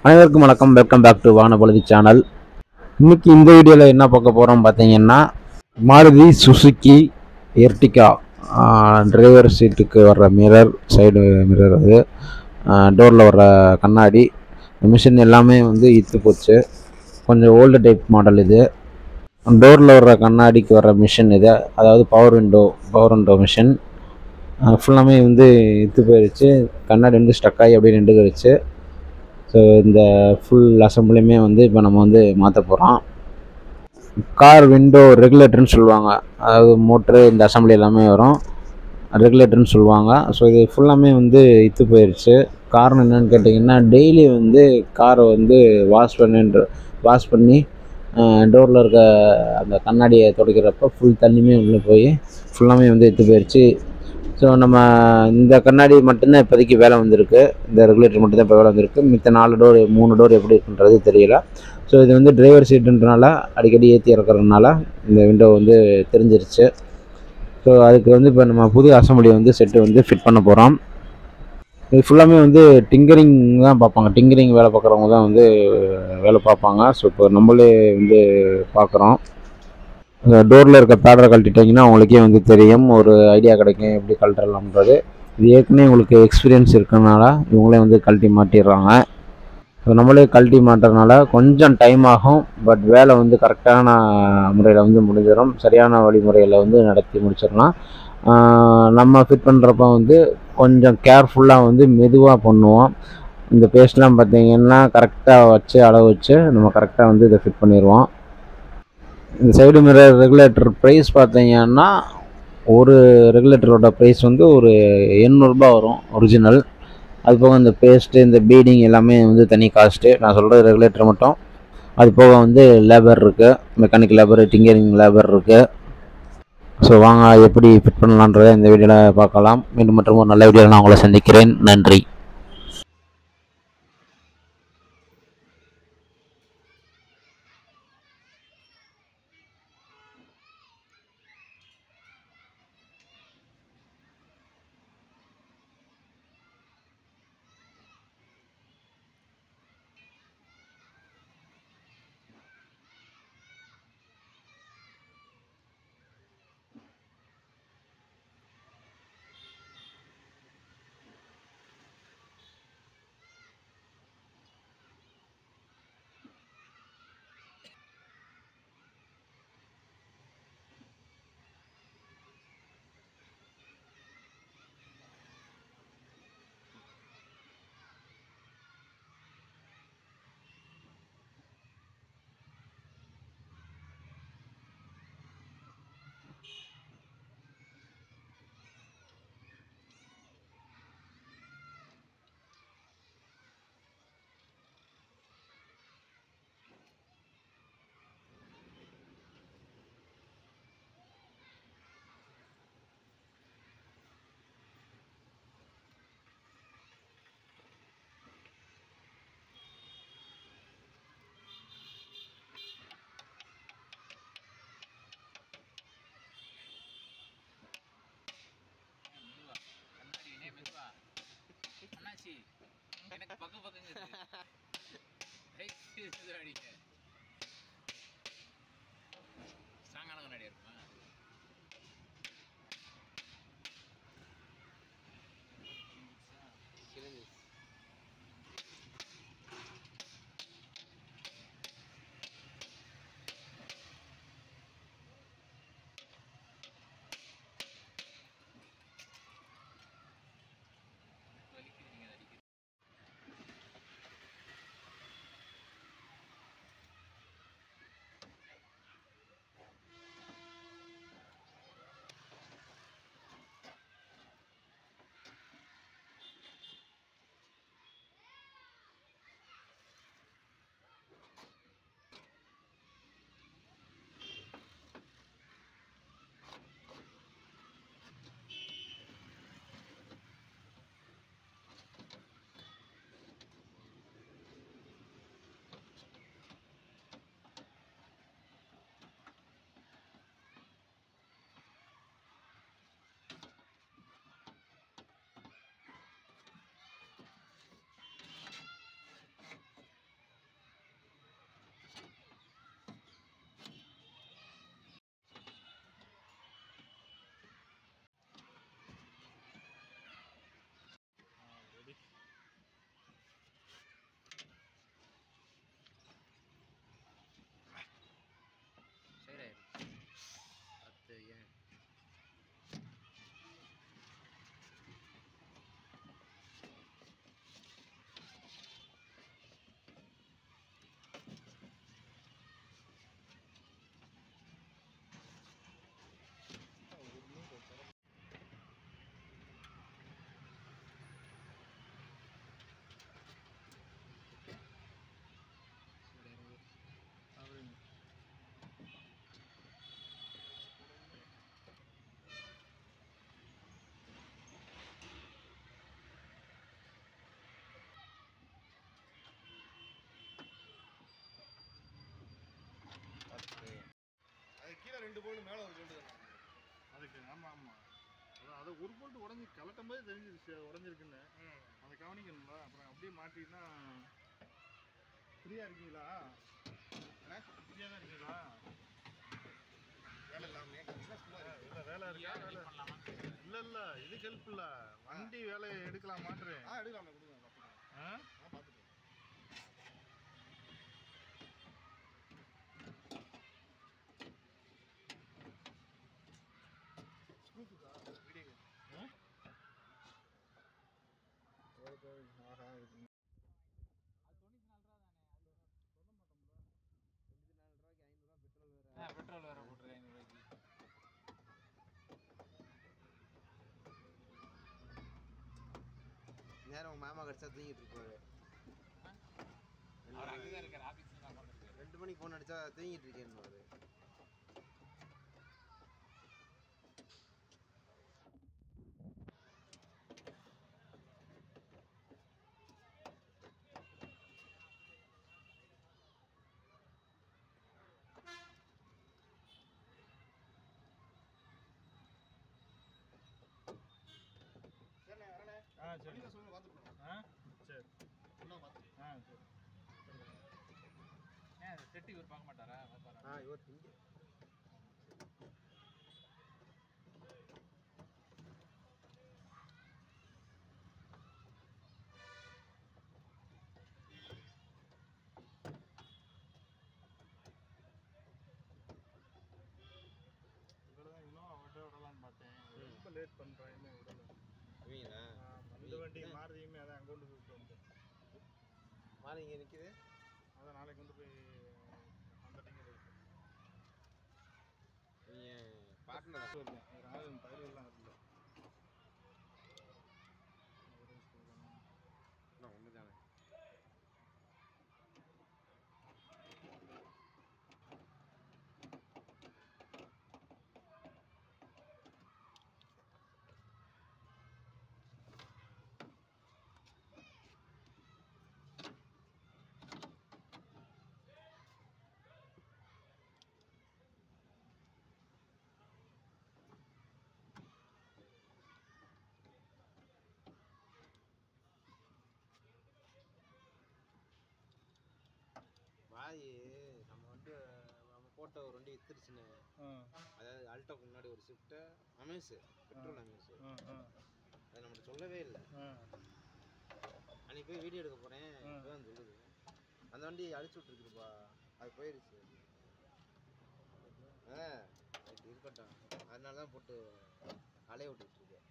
அனைவருக்கும் வணக்கம். Welcome back to Vanapozhudhi channel. இன்னைக்கு இந்த வீடியோவில் என்ன பார்க்க போகிறோம் பார்த்தீங்கன்னா, மாருதி சுசுக்கி எர்டிகா டிரைவர் சீட்டுக்கு வர்ற மிரர், சைடு மிரர், அது டோரில் வர்ற கண்ணாடி, மிஷின் எல்லாமே வந்து இத்து போச்சு. கொஞ்சம் ஓல்டு டைப் மாடல் இது. டோரில் வர்ற கண்ணாடிக்கு வர்ற மிஷின் இது, அதாவது பவர் விண்டோ மிஷின் ஃபுல்லாமே வந்து இத்து போயிடுச்சு. கண்ணாடி வந்து ஸ்டக் ஆகி அப்படியே நின்றுக்கிடுச்சு. ஸோ இந்த ஃபுல் அசம்பிளியுமே வந்து இப்போ நம்ம வந்து மாற்ற போகிறோம். கார் விண்டோ ரெகுலேட்டர்னு சொல்லுவாங்க, அதாவது மோட்ரு இந்த அசம்பிளி எல்லாமே வரும், ரெகுலேட்டர்னு சொல்லுவாங்க. ஸோ இது ஃபுல்லாமே வந்து இத்து போயிடுச்சு. காரணம் என்னென்னு கேட்டிங்கன்னா, டெய்லி வந்து காரை வந்து வாஷ் பண்ணி டோரில் இருக்க அந்த கண்ணாடியை துடைக்கிறப்ப ஃபுல் தண்ணியுமே உள்ளே போய் ஃபுல்லாமே வந்து இத்து போயிடுச்சு. ஸோ நம்ம இந்த கண்ணாடி மட்டும்தான் இப்போதைக்கு வேலை வந்திருக்கு, இந்த ரெகுலேட்டர் மட்டும்தான் இப்போ வேலை வந்திருக்கு. மித்த 3 டோர் எப்படி இருக்குன்றது தெரியல. ஸோ இது வந்து டிரைவர் சீட்டுன்றனால அடிக்கடி ஏற்றி இறக்குறதுனால இந்த விண்டோ வந்து தெரிஞ்சிருச்சு. ஸோ அதுக்கு வந்து இப்போ நம்ம புது அசம்பிளி வந்து செட்டு வந்து ஃபிட் பண்ண போகிறோம். இது ஃபுல்லாமே வந்து டிங்கரிங் தான் பார்ப்பாங்க, டிங்கரிங் வேலை பார்க்குறவங்க தான் வந்து வேலை பார்ப்பாங்க. ஸோ இப்போ நம்மளே வந்து பார்க்குறோம். டோரில் இருக்க பேடரை கழட்டிட்டிங்கன்னா அவங்களுக்கே வந்து தெரியும், ஒரு ஐடியா கிடைக்கும் எப்படி கழட்டலாம்ன்றது. இது ஏற்கனவே உங்களுக்கு எக்ஸ்பீரியன்ஸ் இருக்கிறதுனால இவங்களே வந்து கழட்டி மாட்டிடுறாங்க. ஸோ நம்மளே கழட்டி மாட்டுறதுனால கொஞ்சம் டைம் ஆகும், பட் வேலை வந்து கரெக்டான முறையில் வந்து முடிஞ்சிடும். சரியான வழிமுறையில் வந்து நடத்தி முடிச்சிடலாம். நம்ம ஃபிட் பண்ணுறப்ப வந்து கொஞ்சம் கேர்ஃபுல்லாக வந்து மெதுவாக பண்ணுவோம். இந்த பேஸ்ட்லாம் பார்த்திங்கன்னா கரெக்டாக வச்சு அளவு வச்சு நம்ம கரெக்டாக வந்து இதை ஃபிட் பண்ணிடுவோம். இந்த சைடு மிரர் ரெகுலேட்டர் ப்ரைஸ் பார்த்தீங்கன்னா, ஒரு ரெகுலேட்டரோட ப்ரைஸ் வந்து ஒரு 800 ரூபா வரும் ஒரிஜினல். அது போக இந்த பேஸ்ட்டு, இந்த பீடிங் எல்லாமே வந்து தனி காஸ்ட்டு. நான் சொல்கிறது ரெகுலேட்டர் மட்டும். அது போக வந்து லேபர் இருக்குது, மெக்கானிக் லேபர், டிங்கரிங் லேபர் இருக்குது. ஸோ வாங்க எப்படி ஃபிட் பண்ணலான்றதை இந்த வீடியோவில் பார்க்கலாம். மீண்டும் மற்றும் ஒரு நல்ல வீடியோவில் நான் உங்களை சந்திக்கிறேன். நன்றி. 2 போல்ட் மேலே ஒரு போல்ட் தானே அதுக்கு. ஆமாம் ஆமாம், அதான் அதை ஒரு போல்ட் உடஞ்சி கலட்டும் போது தெரிஞ்சிருச்சு உடஞ்சிருக்குன்னு. அதை கவனிக்கணுங்களா? அப்புறம் அப்படியே மாட்டினா ஃப்ரீயாக இருக்கீங்களா? ஃப்ரீயாக தான் இருக்கீங்களா? வேலை இல்லாமல் இல்லை, வேலை இருக்கா? வேலை இல்லை இல்லை, இதுக்கு ஹெல்ப் இல்லை, வண்டி வேலையை எடுக்கலாமான்னு. எடுக்கலாமா? கொடுங்க, பார்த்துக்கலாம். பார்த்துக்கலாம். ஸ்கூப்புக்கா வீடியோ அது 94 ரூபா தானே, அது சொல்ல மாட்டோம்ல. 94 ரூபாய்க்கு 500 ரூபா பெட்ரோல் வேற. பெட்ரோல் வேற போட்டுரு 500 ரூபாய்க்கு. நேரம் உங்க மாமா கடிச்சா தூங்கிட்டு இருப்பாரு. அவர் அங்கதான் இருக்காரு, ஆபீஸ்ல தான் உட்காந்துருக்காரு. 2 மணிக்கு ஃபோன் அடிச்சா தூங்கிட்டு இருக்கேன்னு. சரி சொல்லுங்க, பார்த்துருக்கோம். சரி இன்னும் பார்த்துருக்கோம். சரி. ஏன் செட்டி இவர் பார்க்க மாட்டாரா? பார்ப்பாரா? இவர் திங்க இவ்வளோதான், இன்னும் அவர்கிட்ட விடலான்னு பார்த்தேன். ரொம்ப லேட் பண்ணுறேன், இன்னும் விடலை. இவங்களா இந்த வண்டி மாறுதியுமே அதான் அங்கே கொண்டு போய் விட்டு வந்து மாறி இங்கே நிற்கிது. அதான் நாளைக்கு கொண்டு போய் அந்த டிக்கெட் எடுத்து நீங்கள் பார்ட்னர் இருக்கேன். ஒரு ஆள் பயிரெல்லாம் இல்லை. ஒன்று தானே. வாய் நம்ம வந்து நம்ம போட்ட ஒரு வண்டி வித்துருச்சுன்னு. அதாவது ஆல்டோக்கு முன்னாடி ஒரு ஷிஃப்ட்டு அமேஸு, பெட்ரோல் அமேஸு. அது நம்மகிட்ட சொல்லவே இல்லை. அன்றைக்கி போய் வீடியோ எடுக்க போகிறேன், இப்போதான் சொல்லுது அந்த வண்டி அழிச்சு விட்ருக்குதுப்பா, அது போயிடுச்சு. அது இருக்கட்டும், அதனால தான் போட்டு அலைய விட்டுட்டு இருக்கேன்.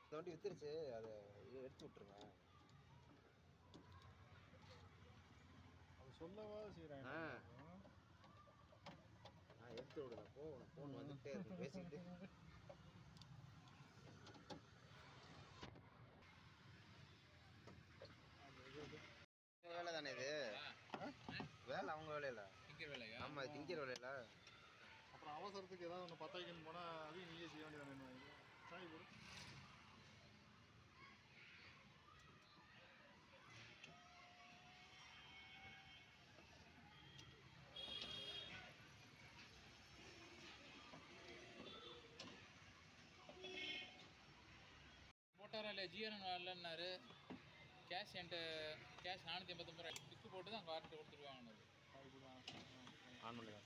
இந்த வண்டி வித்துருச்சு, அதை எடுத்து விட்டுருங்க. அது சொல்லவா செய்கிறாங்க. எடுத்து விடுங்க. ஃபோன் வந்துகிட்டே இருக்கு, பேசிக்கிட்டு. வேலை தானே இது? வேலை அவங்க வேலையில. திங்கிற வேலையா? ஆமாம், இது திங்கிற வேலையில. அப்புறம் அவசரத்துக்கு ஏதாவது ஒன்று பத்தாய்க்குன்னு போனால் அதையும் நீயே செய்ய வேண்டியதானே. சாய் போடு. போட்டாரா இல்லையா? ஜிஆர்என் வரலன்னாரு. கேஷ் என்கிட்ட கேஷ் 489 ரூபா டிக்கு போட்டு தான் கார்ட்டு கொடுத்துருவாங்கன்னு. ஆன் பண்ணுங்க.